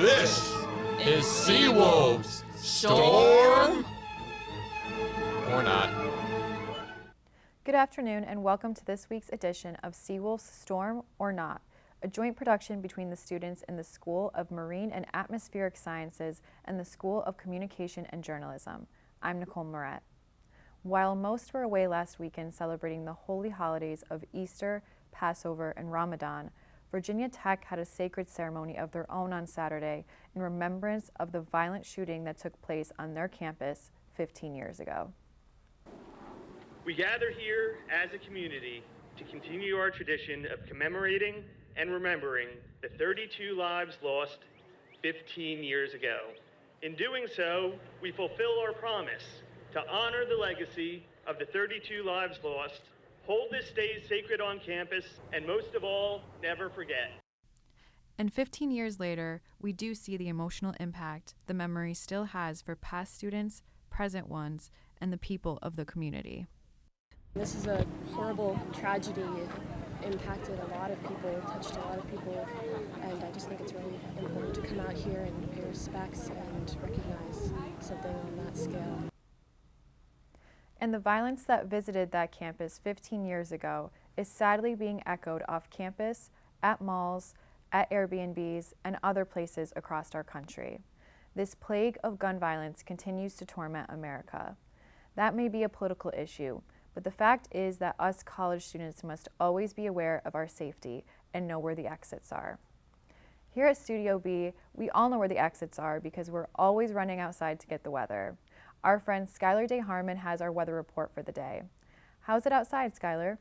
This is Seawolves. Storm or not. Good afternoon and welcome to this week's edition of Seawolves Storm or Not, a joint production between the students in the School of Marine and Atmospheric Sciences and the School of Communication and Journalism. I'm Nicole Moret. While most were away last weekend celebrating the holy holidays of Easter, Passover, and Ramadan, Virginia Tech had a sacred ceremony of their own on Saturday in remembrance of the violent shooting that took place on their campus 15 years ago. We gather here as a community to continue our tradition of commemorating and remembering the 32 lives lost 15 years ago. In doing so, we fulfill our promise to honor the legacy of the 32 lives lost, hold this day sacred on campus, and most of all, never forget. And 15 years later, we do see the emotional impact the memory still has for past students, present ones, and the people of the community. This is a horrible tragedy. It impacted a lot of people, touched a lot of people, and I just think it's really important to come out here and pay respects and recognize something on that scale. And the violence that visited that campus 15 years ago is sadly being echoed off campus, at malls, at Airbnbs, and other places across our country. This plague of gun violence continues to torment America. That may be a political issue, but the fact is that us college students must always be aware of our safety and know where the exits are. Here at Studio B, we all know where the exits are because we're always running outside to get the weather. Our friend Skylar Day Harmon has our weather report for the day. How's it outside, Skylar?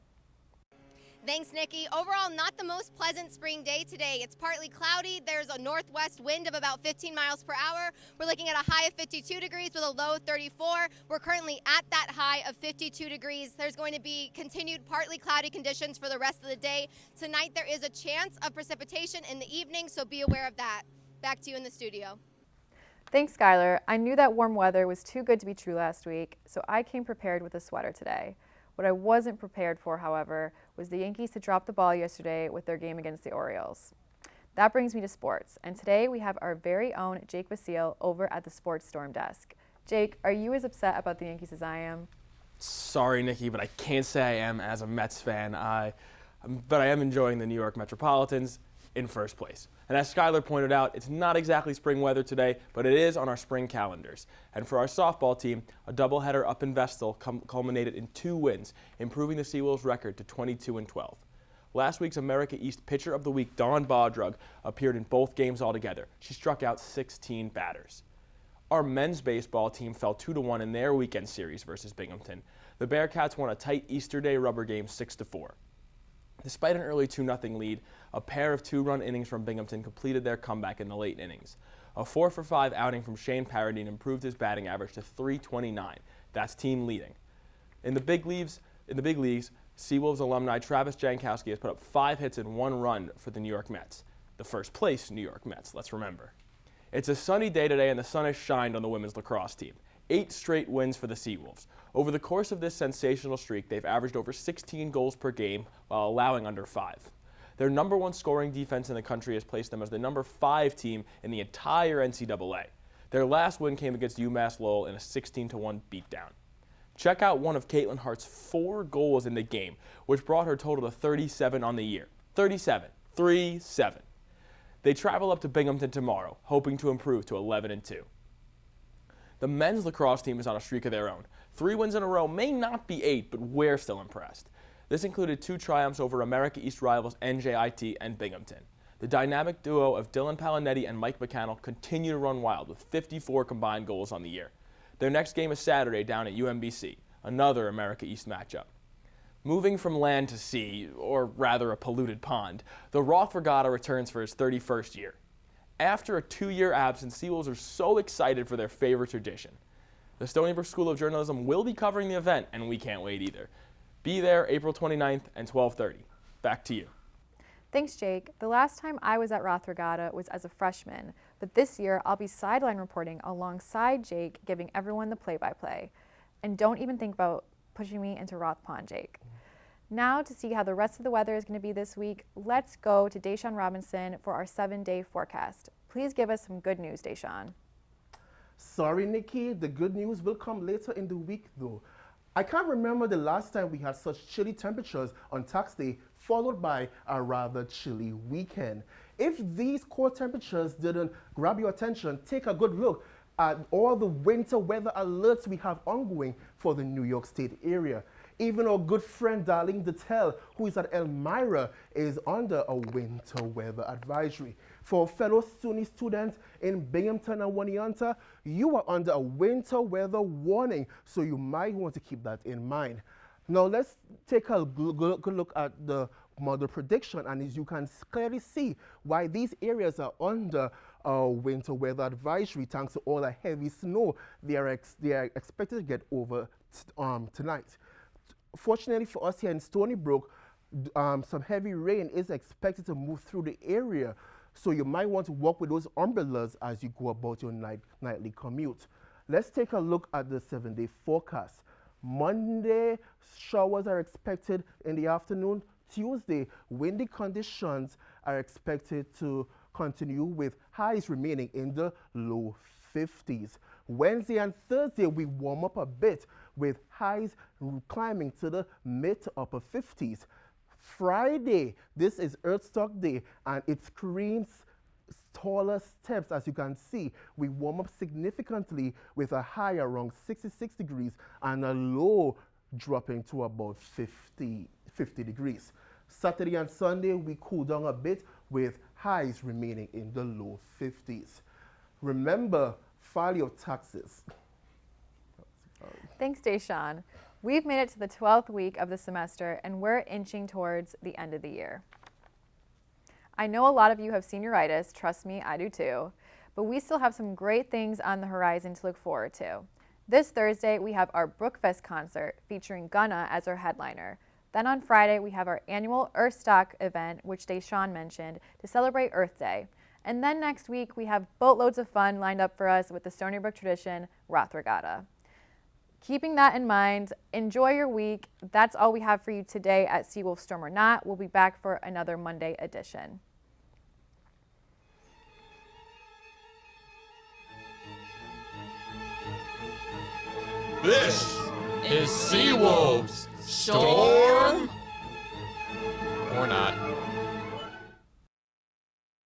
Thanks, Nikki. Overall, not the most pleasant spring day today. It's partly cloudy. There's a northwest wind of about 15 miles per hour. We're looking at a high of 52 degrees with a low of 34. We're currently at that high of 52 degrees. There's going to be continued partly cloudy conditions for the rest of the day. Tonight, there is a chance of precipitation in the evening, so be aware of that. Back to you in the studio. Thanks, Skylar. I knew that warm weather was too good to be true last week, so I came prepared with a sweater today. What I wasn't prepared for, however, was the Yankees to drop the ball yesterday with their game against the Orioles. That brings me to sports, and today we have our very own Jake Basile over at the Sports Storm desk. Jake, are you as upset about the Yankees as I am? Sorry, Nikki, but I can't say I am as a Mets fan. But I am enjoying the New York Metropolitans in first place. And as Skylar pointed out, it's not exactly spring weather today, but it is on our spring calendars. And for our softball team, a doubleheader up in Vestal culminated in 2 wins, improving the Seawolves record to 22-12. Last week's America East Pitcher of the Week, Dawn Baudrug, appeared in both games altogether. She struck out 16 batters. Our men's baseball team fell 2-1 in their weekend series versus Binghamton. The Bearcats won a tight Easter Day rubber game 6-4. Despite an early 2-0 lead, a pair of 2-run innings from Binghamton completed their comeback in the late innings. A 4-for-5 outing from Shane Paradine improved his batting average to .329. That's team leading. In the big leagues, Seawolves alumni Travis Jankowski has put up 5 hits and 1 run for the New York Mets. The first place New York Mets, let's remember. It's a sunny day today and the sun has shined on the women's lacrosse team. 8 straight wins for the Seawolves. Over the course of this sensational streak, they've averaged over 16 goals per game while allowing under 5. Their number 1 scoring defense in the country has placed them as the number 5 team in the entire NCAA. Their last win came against UMass Lowell in a 16-1 beatdown. Check out one of Caitlin Hart's 4 goals in the game, which brought her total to 37 on the year. 37. 3-7. They travel up to Binghamton tomorrow, hoping to improve to 11-2. The men's lacrosse team is on a streak of their own. 3 wins in a row may not be 8, but we're still impressed. This included 2 triumphs over America East rivals NJIT and Binghamton. The dynamic duo of Dylan Palinetti and Mike McCannell continue to run wild with 54 combined goals on the year. Their next game is Saturday down at UMBC, another America East matchup. Moving from land to sea, or rather a polluted pond, the Roth Regatta returns for its 31st year. After a 2-year absence, Seawolves are so excited for their favorite tradition. The Stony Brook School of Journalism will be covering the event, and we can't wait either. Be there April 29th and 12:30. Back to you. Thanks, Jake. The last time I was at Roth Regatta was as a freshman, but this year I'll be sideline reporting alongside Jake, giving everyone the play-by-play. And don't even think about pushing me into Roth Pond, Jake. Now to see how the rest of the weather is going to be this week, let's go to Deshaun Robinson for our 7-day forecast. Please give us some good news, Deshaun. Sorry, Nikki, the good news will come later in the week, though. I can't remember the last time we had such chilly temperatures on tax day, followed by a rather chilly weekend. If these cold temperatures didn't grab your attention, take a good look at all the winter weather alerts we have ongoing for the New York State area. Even our good friend Darlene Dettel, who is at Elmira, is under a winter weather advisory. For fellow SUNY students in Binghamton and Oneonta, you are under a winter weather warning, so you might want to keep that in mind. Now let's take a good look at the model prediction, and as you can clearly see why these areas are under a winter weather advisory thanks to all the heavy snow they are expected to get over tonight. Fortunately for us here in Stony Brook, some heavy rain is expected to move through the area, so you might want to walk with those umbrellas as you go about your nightly commute. Let's take a look at the 7-day forecast. Monday, showers are expected in the afternoon. Tuesday, windy conditions are expected to continue with highs remaining in the low 50s. Wednesday and Thursday, we warm up a bit with highs climbing to the mid to upper 50s. Friday, this is Earthstock Day, and it screams taller steps. As you can see, we warm up significantly with a high around 66 degrees and a low dropping to about 50 degrees. Saturday and Sunday, we cool down a bit with highs remaining in the low 50s. Remember, file your taxes. Thanks, Deshaun. We've made it to the 12th week of the semester, and we're inching towards the end of the year. I know a lot of you have senioritis, trust me, I do too, but we still have some great things on the horizon to look forward to. This Thursday, we have our Brookfest concert featuring Gunna as our headliner. Then on Friday, we have our annual Earthstock event, which Deshaun mentioned, to celebrate Earth Day. And then next week, we have boatloads of fun lined up for us with the Stony Brook tradition, Roth Regatta. Keeping that in mind, enjoy your week. That's all we have for you today at Seawolves Storm or Not. We'll be back for another Monday edition. This is Seawolves, Storm or Not.